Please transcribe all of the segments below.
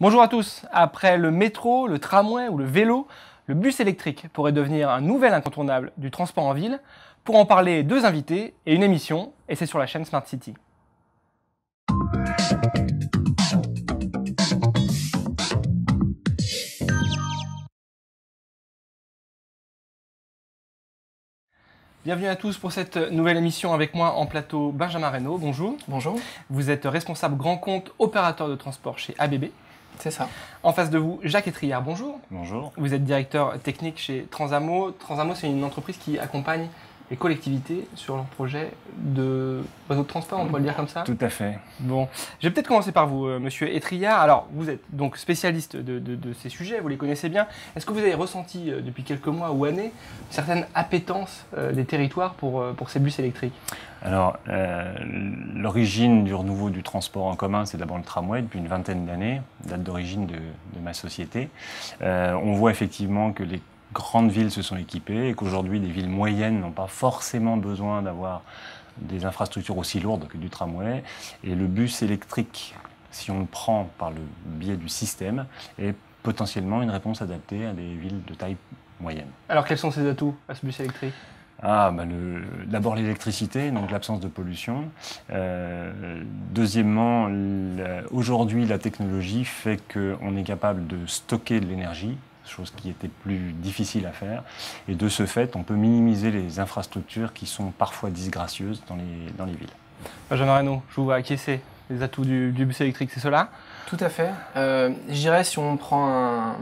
Bonjour à tous. Après le métro, le tramway ou le vélo, le bus électrique pourrait devenir un nouvel incontournable du transport en ville. Pour en parler, deux invités et une émission, et c'est sur la chaîne Smart City. Bienvenue à tous pour cette nouvelle émission avec moi en plateau Benjamin Reynaud. Bonjour. Bonjour. Vous êtes responsable grand compte opérateur de transport chez ABB. C'est ça. En face de vous, Jacques Etriard, bonjour. Bonjour. Vous êtes directeur technique chez Transamo. Transamo, c'est une entreprise qui accompagne les collectivités sur leurs projets de réseau de transport, on peut le dire comme ça? Tout à fait. Bon, je vais peut-être commencer par vous, monsieur Etriard. Alors, vous êtes donc spécialiste de ces sujets, vous les connaissez bien. Est-ce que vous avez ressenti depuis quelques mois ou années une certaine appétence des territoires pour ces bus électriques? Alors, l'origine du renouveau du transport en commun, c'est d'abord le tramway depuis une vingtaine d'années, date d'origine de ma société. On voit effectivement que les grandes villes se sont équipées et qu'aujourd'hui, des villes moyennes n'ont pas forcément besoin d'avoir des infrastructures aussi lourdes que du tramway. Et le bus électrique, si on le prend par le biais du système, est potentiellement une réponse adaptée à des villes de taille moyenne. Alors, quels sont ses atouts à ce bus électrique? D'abord l'électricité, donc l'absence de pollution. Deuxièmement, aujourd'hui, la technologie fait qu'on est capable de stocker de l'énergie, chose qui était plus difficile à faire. Et de ce fait, on peut minimiser les infrastructures qui sont parfois disgracieuses dans les villes. Benjamin Reynaud, je vous vois acquiescer. Les atouts du bus électrique, c'est cela? Tout à fait. Je dirais, si on prend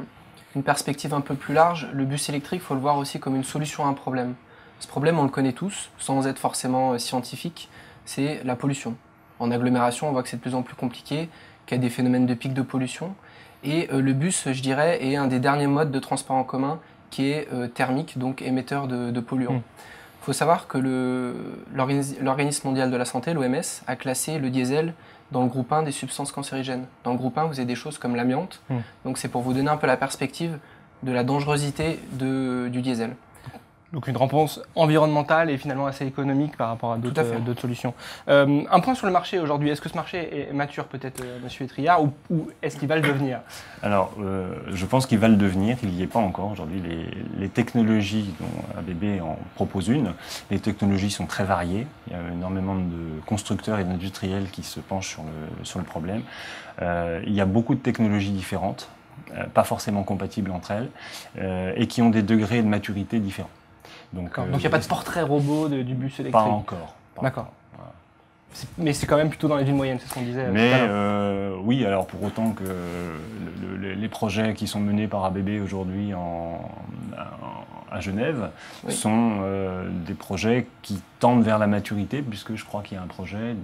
une perspective un peu plus large, le bus électrique, il faut le voir aussi comme une solution à un problème. Ce problème, on le connaît tous, sans être forcément scientifique, c'est la pollution. En agglomération, on voit que c'est de plus en plus compliqué, qu'il y a des phénomènes de pic de pollution. Et le bus, je dirais, est un des derniers modes de transport en commun qui est thermique, donc émetteur de polluants. Il faut savoir que l'Organisme mondial de la santé, l'OMS, a classé le diesel dans le groupe 1 des substances cancérigènes. Dans le groupe 1, vous avez des choses comme l'amiante. Donc c'est pour vous donner un peu la perspective de la dangerosité du diesel. Donc une réponse environnementale et finalement assez économique par rapport à d'autres solutions. Un point sur le marché aujourd'hui, est-ce que ce marché est mature peut-être, monsieur Etriard, ou est-ce qu'il va le devenir? Alors, je pense qu'il va le devenir, il n'y est pas encore aujourd'hui. Les technologies, dont ABB en propose une, les technologies sont très variées. Il y a énormément de constructeurs et d'industriels qui se penchent sur le problème. Il y a beaucoup de technologies différentes, pas forcément compatibles entre elles, et qui ont des degrés de maturité différents. Donc il n'y a pas de portrait robot du bus électrique? Pas encore. D'accord. Voilà. Mais c'est quand même plutôt dans les villes moyennes, c'est ce qu'on disait. Mais oui, alors pour autant que les projets qui sont menés par ABB aujourd'hui à Genève sont des projets qui tendent vers la maturité, puisque je crois qu'il y a un projet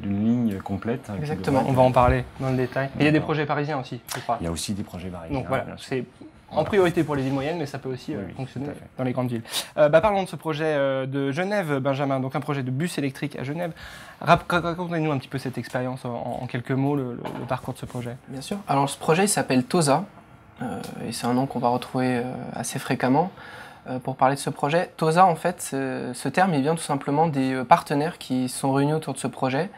d'une ligne complète. Exactement. On va en parler dans le détail. Et il y a des projets parisiens aussi, je crois. Il y a aussi des projets parisiens. Donc voilà, c'est en priorité pour les villes moyennes, mais ça peut aussi fonctionner dans les grandes villes. Parlons de ce projet de Genève, Benjamin, donc un projet de bus électrique à Genève. Racontez-nous un petit peu cette expérience en quelques mots, le parcours de ce projet. Bien sûr. Alors ce projet il s'appelle TOSA, et c'est un nom qu'on va retrouver assez fréquemment pour parler de ce projet. TOSA, en fait, ce terme il vient tout simplement des partenaires qui sont réunis autour de ce projet.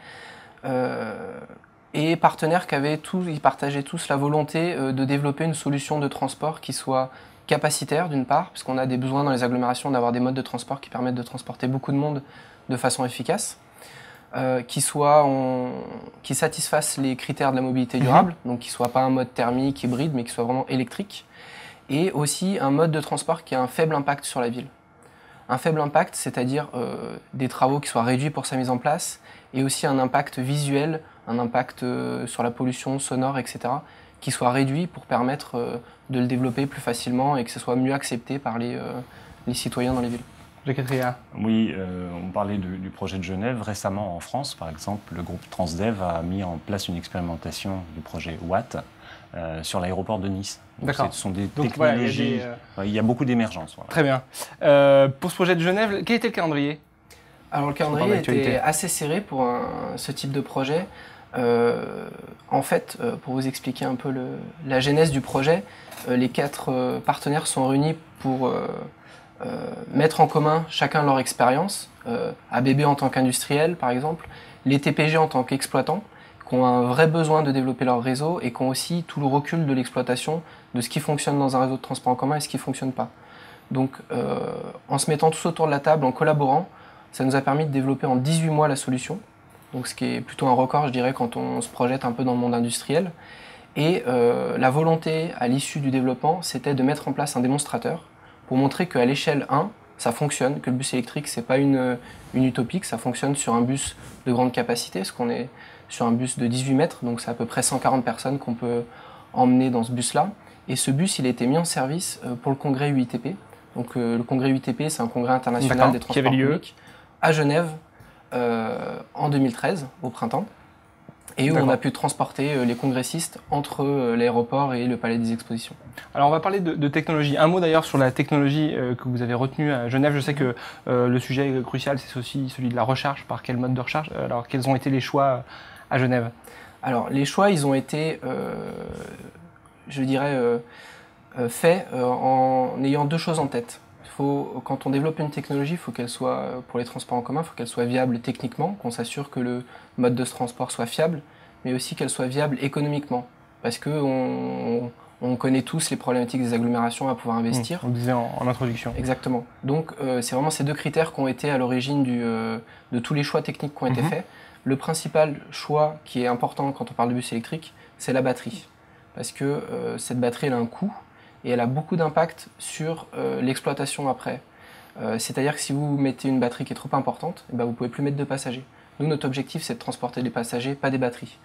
Et partenaires ils partageaient tous la volonté de développer une solution de transport qui soit capacitaire d'une part, puisqu'on a des besoins dans les agglomérations d'avoir des modes de transport qui permettent de transporter beaucoup de monde de façon efficace, qui satisfassent les critères de la mobilité durable, donc qui ne soit pas un mode thermique, hybride, mais qui soit vraiment électrique, et aussi un mode de transport qui a un faible impact sur la ville. Un faible impact, c'est-à-dire des travaux qui soient réduits pour sa mise en place, et aussi un impact visuel, un impact sur la pollution sonore, etc., qui soit réduit pour permettre de le développer plus facilement et que ce soit mieux accepté par les citoyens dans les villes. Jacques Etriard. Oui, on parlait du projet de Genève. Récemment, en France, par exemple, le groupe Transdev a mis en place une expérimentation du projet Watt sur l'aéroport de Nice. D'accord. Ce sont des technologies. Il y a beaucoup d'émergence. Voilà. Très bien. Pour ce projet de Genève, quel était le calendrier? Alors le calendrier était assez serré pour ce type de projet. En fait, pour vous expliquer un peu la genèse du projet, les 4 partenaires sont réunis pour mettre en commun chacun leur expérience. ABB en tant qu'industriel, par exemple, les TPG en tant qu'exploitants, qui ont un vrai besoin de développer leur réseau et qui ont aussi tout le recul de l'exploitation de ce qui fonctionne dans un réseau de transport en commun et ce qui ne fonctionne pas. Donc en se mettant tous autour de la table, en collaborant, ça nous a permis de développer en 18 mois la solution. Donc ce qui est plutôt un record, je dirais, quand on se projette un peu dans le monde industriel. Et la volonté à l'issue du développement, c'était de mettre en place un démonstrateur pour montrer qu'à l'échelle 1, ça fonctionne, que le bus électrique, c'est pas une utopie, que ça fonctionne sur un bus de grande capacité, parce qu'on est sur un bus de 18 mètres, donc c'est à peu près 140 personnes qu'on peut emmener dans ce bus-là. Et ce bus, il a été mis en service pour le congrès UITP. Donc le congrès UITP, c'est un congrès international des transports publics à Genève en 2013, au printemps, et où on a pu transporter les congressistes entre l'aéroport et le palais des expositions. Alors on va parler de technologie. Un mot d'ailleurs sur la technologie que vous avez retenue à Genève. Je sais que le sujet crucial, c'est aussi celui de la recharge. Par quel mode de recharge? Alors quels ont été les choix à Genève? Alors les choix, ils ont été, je dirais, faits en ayant deux choses en tête. Quand on développe une technologie, il faut qu'elle soit, pour les transports en commun, il faut qu'elle soit viable techniquement, qu'on s'assure que le mode de transport soit fiable, mais aussi qu'elle soit viable économiquement. Parce qu'on connaît tous les problématiques des agglomérations à pouvoir investir. On disait en introduction. Exactement. Donc c'est vraiment ces deux critères qui ont été à l'origine de tous les choix techniques qui ont été faits. Le principal choix qui est important quand on parle de bus électrique, c'est la batterie. Parce que cette batterie, elle a un coût. Et elle a beaucoup d'impact sur l'exploitation après. C'est-à-dire que si vous mettez une batterie qui est trop importante, vous ne pouvez plus mettre de passagers. Nous, notre objectif, c'est de transporter des passagers, pas des batteries.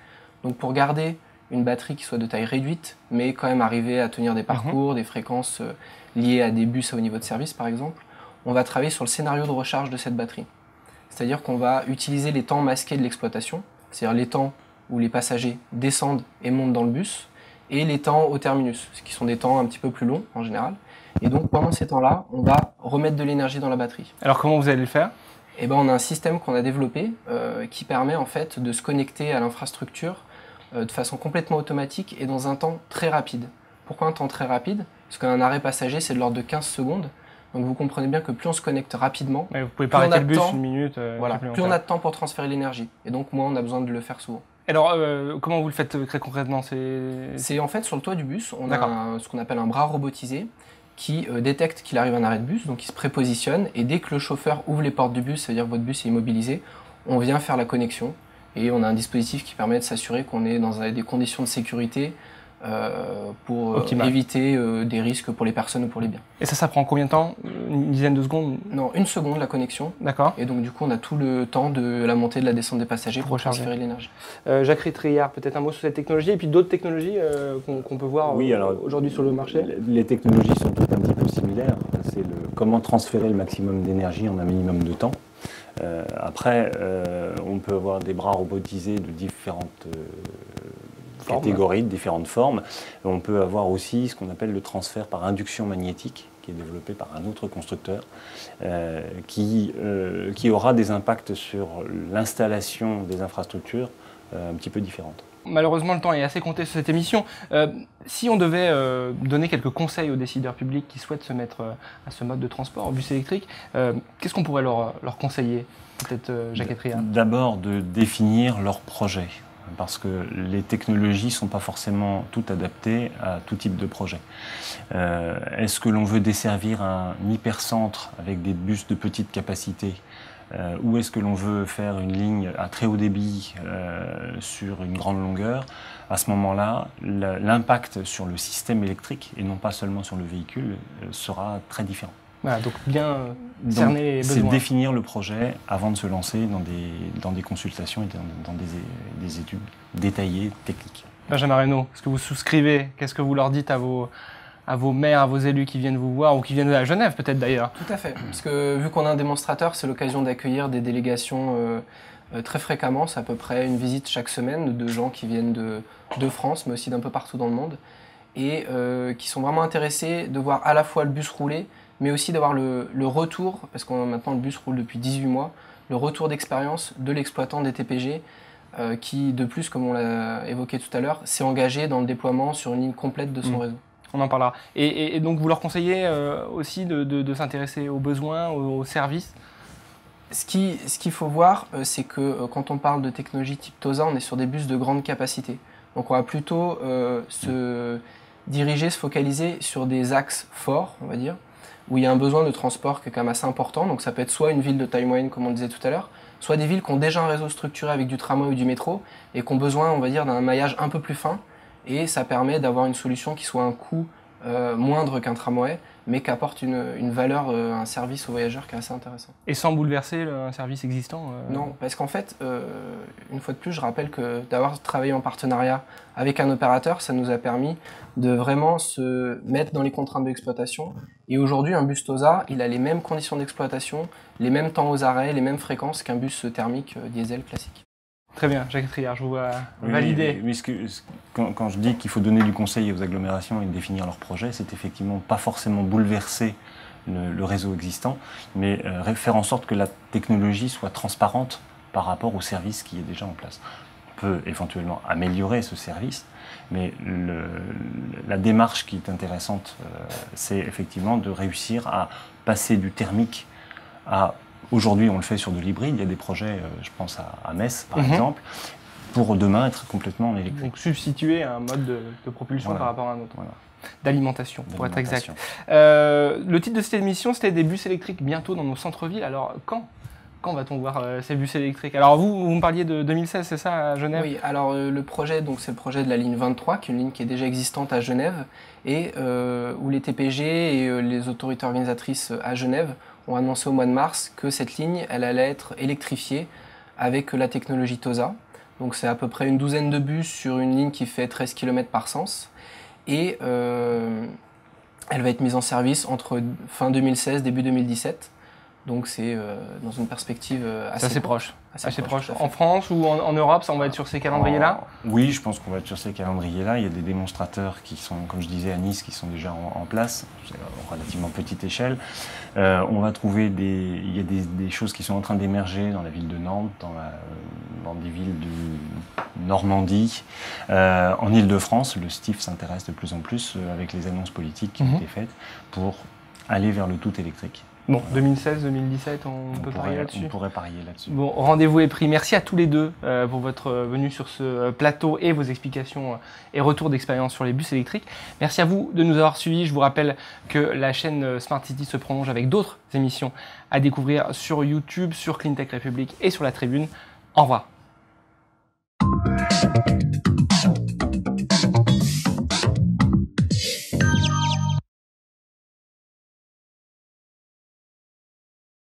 Donc pour garder une batterie qui soit de taille réduite, mais quand même arriver à tenir des parcours, des fréquences liées à des bus à haut niveau de service, par exemple, on va travailler sur le scénario de recharge de cette batterie. C'est-à-dire qu'on va utiliser les temps masqués de l'exploitation, c'est-à-dire les temps où les passagers descendent et montent dans le bus, et les temps au terminus, ce qui sont des temps un petit peu plus longs en général. Et donc pendant ces temps-là, on va remettre de l'énergie dans la batterie. Alors comment vous allez le faire? On a un système qu'on a développé qui permet en fait de se connecter à l'infrastructure de façon complètement automatique et dans un temps très rapide. Pourquoi un temps très rapide? Parce qu'un arrêt passager, c'est de l'ordre de 15 secondes. Donc vous comprenez bien que plus on se connecte rapidement, vous pouvez pas arrêter le bus une minute. Plus on a de temps pour transférer l'énergie. Et donc moins on a besoin de le faire souvent. Alors, comment vous le faites très concrètement? C'est en fait sur le toit du bus, on a ce qu'on appelle un bras robotisé qui détecte qu'il arrive un arrêt de bus, donc il se prépositionne et dès que le chauffeur ouvre les portes du bus, ça veut dire que votre bus est immobilisé, on vient faire la connexion et on a un dispositif qui permet de s'assurer qu'on est dans des conditions de sécurité pour éviter des risques pour les personnes ou pour les biens. Et ça prend combien de temps? Une dizaine de secondes? Non, 1 seconde la connexion. D'accord. Et donc du coup on a tout le temps de la montée et de la descente des passagers pour transférer l'énergie. Jacques Rétriard, peut-être un mot sur cette technologie et puis d'autres technologies qu'on peut voir aujourd'hui sur le marché? Les technologies sont toutes un petit peu similaires. C'est comment transférer le maximum d'énergie en un minimum de temps. Après, on peut avoir des bras robotisés de différentes catégories, de différentes formes. Et on peut avoir aussi ce qu'on appelle le transfert par induction magnétique, qui est développé par un autre constructeur, qui aura des impacts sur l'installation des infrastructures un petit peu différentes. Malheureusement, le temps est assez compté sur cette émission. Si on devait donner quelques conseils aux décideurs publics qui souhaitent se mettre à ce mode de transport, au bus électrique, qu'est-ce qu'on pourrait leur conseiller, peut-être Jacques Rétriard? D'abord, de définir leur projet, parce que les technologies ne sont pas forcément toutes adaptées à tout type de projet. Est-ce que l'on veut desservir un hypercentre avec des bus de petite capacité, ou est-ce que l'on veut faire une ligne à très haut débit sur une grande longueur? À ce moment-là, l'impact sur le système électrique, et non pas seulement sur le véhicule, sera très différent. Voilà, donc bien cerner les besoins. C'est définir le projet avant de se lancer dans des consultations et dans des études détaillées, techniques. Benjamin Reynaud, est-ce que vous souscrivez? Qu'est-ce que vous leur dites à vos maires, à vos élus qui viennent vous voir ou qui viennent à Genève peut-être d'ailleurs? Tout à fait, parce que vu qu'on a un démonstrateur, c'est l'occasion d'accueillir des délégations très fréquemment. C'est à peu près une visite chaque semaine de gens qui viennent de France, mais aussi d'un peu partout dans le monde, et qui sont vraiment intéressés de voir à la fois le bus rouler, mais aussi d'avoir le retour, parce que maintenant le bus roule depuis 18 mois, le retour d'expérience de l'exploitant des TPG, qui de plus, comme on l'a évoqué tout à l'heure, s'est engagé dans le déploiement sur une ligne complète de son réseau. On en parlera. Et donc vous leur conseillez aussi de s'intéresser aux besoins, aux services? Ce qu'il faut voir, c'est que quand on parle de technologie type TOSA, on est sur des bus de grande capacité. Donc on va plutôt se focaliser sur des axes forts, on va dire, où il y a un besoin de transport qui est quand même assez important. Donc ça peut être soit une ville de taille moyenne, comme on disait tout à l'heure, soit des villes qui ont déjà un réseau structuré avec du tramway ou du métro et qui ont besoin, on va dire, d'un maillage un peu plus fin. Et ça permet d'avoir une solution qui soit un coût moindre qu'un tramway, mais qui apporte une valeur, un service aux voyageurs qui est assez intéressant. Et sans bouleverser un service existant Non, parce qu'en fait, une fois de plus, je rappelle que d'avoir travaillé en partenariat avec un opérateur, ça nous a permis de vraiment se mettre dans les contraintes de l'exploitation. Et aujourd'hui, un bus TOSA, il a les mêmes conditions d'exploitation, les mêmes temps aux arrêts, les mêmes fréquences qu'un bus thermique diesel classique. Très bien, Jacques Triard, je vous vois valider. Oui, quand je dis qu'il faut donner du conseil aux agglomérations et définir leurs projets, c'est effectivement pas forcément bouleverser le réseau existant, mais faire en sorte que la technologie soit transparente par rapport au service qui est déjà en place. On peut éventuellement améliorer ce service, mais la démarche qui est intéressante, c'est effectivement de réussir à passer du thermique à... Aujourd'hui, on le fait sur de l'hybride. Il y a des projets, je pense à Metz, par exemple, pour demain être complètement en électrique. Donc substituer un mode de propulsion par rapport à un autre. Voilà. D'alimentation, pour être exact. Le titre de cette émission, c'était des bus électriques bientôt dans nos centres-villes. Alors, quand va-t-on voir ces bus électriques? Alors vous me parliez de 2016, c'est ça, à Genève? Oui, alors le projet, c'est le projet de la ligne 23, qui est une ligne qui est déjà existante à Genève, et où les TPG et les autorités organisatrices à Genève ont annoncé au mois de mars que cette ligne, elle allait être électrifiée avec la technologie TOSA. Donc c'est à peu près une douzaine de bus sur une ligne qui fait 13 km par sens. Et elle va être mise en service entre fin 2016 début 2017. Donc c'est dans une perspective assez proche. Assez proche. En France ou en Europe, ça, on va être sur ces calendriers-là? Oui, je pense qu'on va être sur ces calendriers-là. Il y a des démonstrateurs qui sont, comme je disais, à Nice, qui sont déjà en place, à relativement petite échelle. On va trouver il y a des choses qui sont en train d'émerger dans la ville de Nantes, dans des villes de Normandie. En Île-de-France, le STIF s'intéresse de plus en plus avec les annonces politiques qui ont été faites pour aller vers le tout électrique. Bon, 2016-2017, on peut parier là-dessus. On pourrait parier là-dessus. Bon, rendez-vous est pris. Merci à tous les deux pour votre venue sur ce plateau et vos explications et retours d'expérience sur les bus électriques. Merci à vous de nous avoir suivis. Je vous rappelle que la chaîne Smart City se prolonge avec d'autres émissions à découvrir sur YouTube, sur Cleantech République et sur la Tribune. Au revoir.